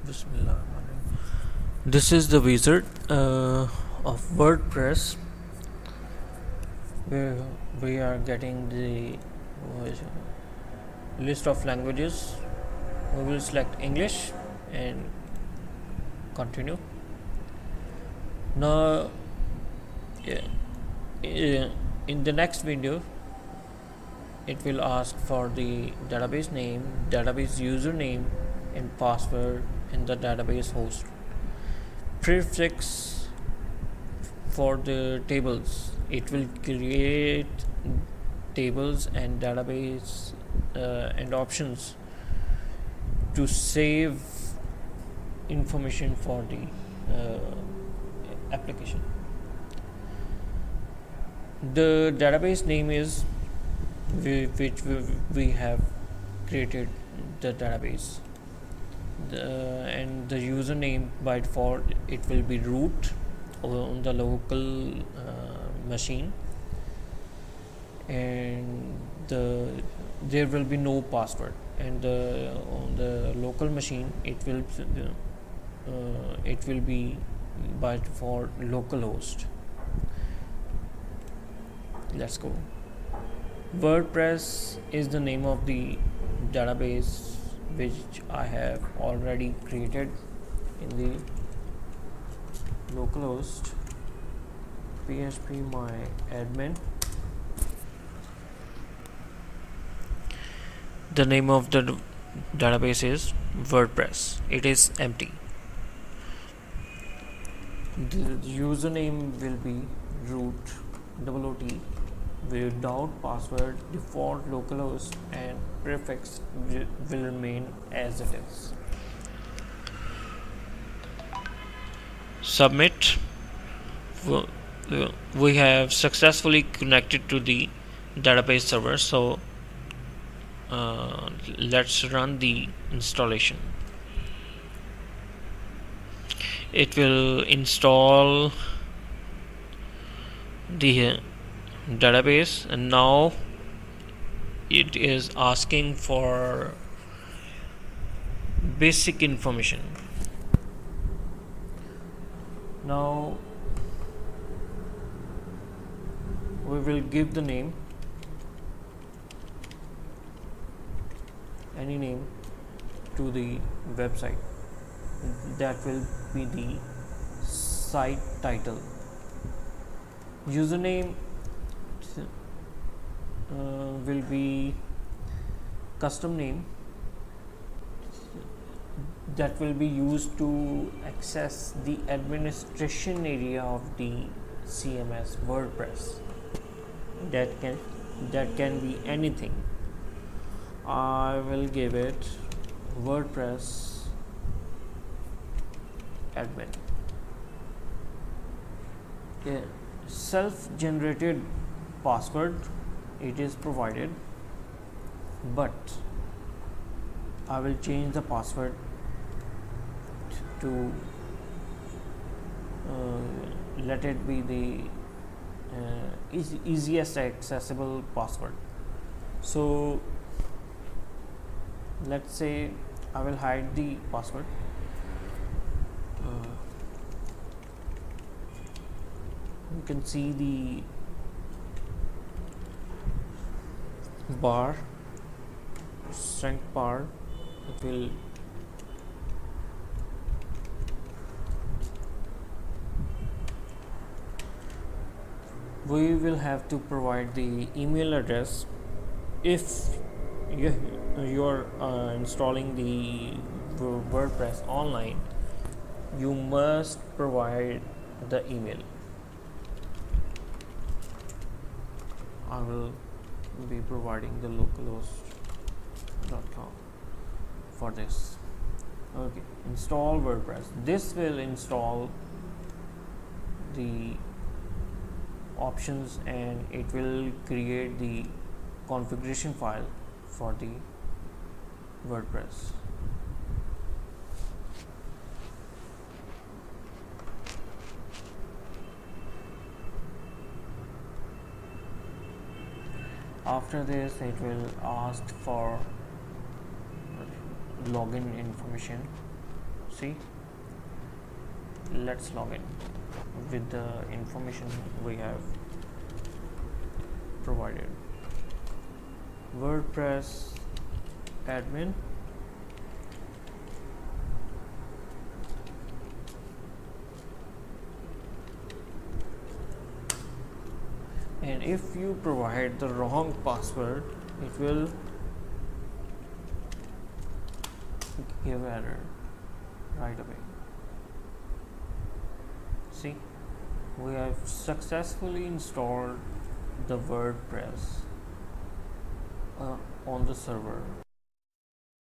Bismillahirrahmanirrahim. This is the wizard of WordPress, where we are getting the list of languages. We will select English and continue. Now, in the next video, it will ask for the database name, database username, and password in the database host. Prefix for the tables. It will create tables and database and options to save information for the application. The database name is which we have created the database, and the username by default it will be root on the local machine, and there will be no password, and on the local machine it will be by default localhost. Let's go. WordPress is the name of the database which I have already created in the localhost. PHP my admin. The name of the database is WordPress. It is empty. The username will be root OOT without password, default localhost, and prefix will remain as it is. Submit. We have successfully connected to the database server, so let's run the installation. It will install the database, and now it is asking for basic information. Now we will give the name, any name, to the website. That will be the site title. Username will be custom name that will be used to access the administration area of the CMS WordPress. That can be anything. I will give it WordPress admin. Self-generated password it is provided, but I will change the password to let it be the easiest accessible password. So let's say I will hide the password. You can see the bar, strength bar. It will we will have to provide the email address. If you are installing the WordPress online, you must provide the email. I will be providing the localhost.com for this. Okay, install WordPress. This will install the options, and it will create the configuration file for the WordPress. After this, it will ask for login information. See, let's log in with the information we have provided. WordPress admin, and if you provide the wrong password, it will give error right away. See, we have successfully installed the WordPress on the server.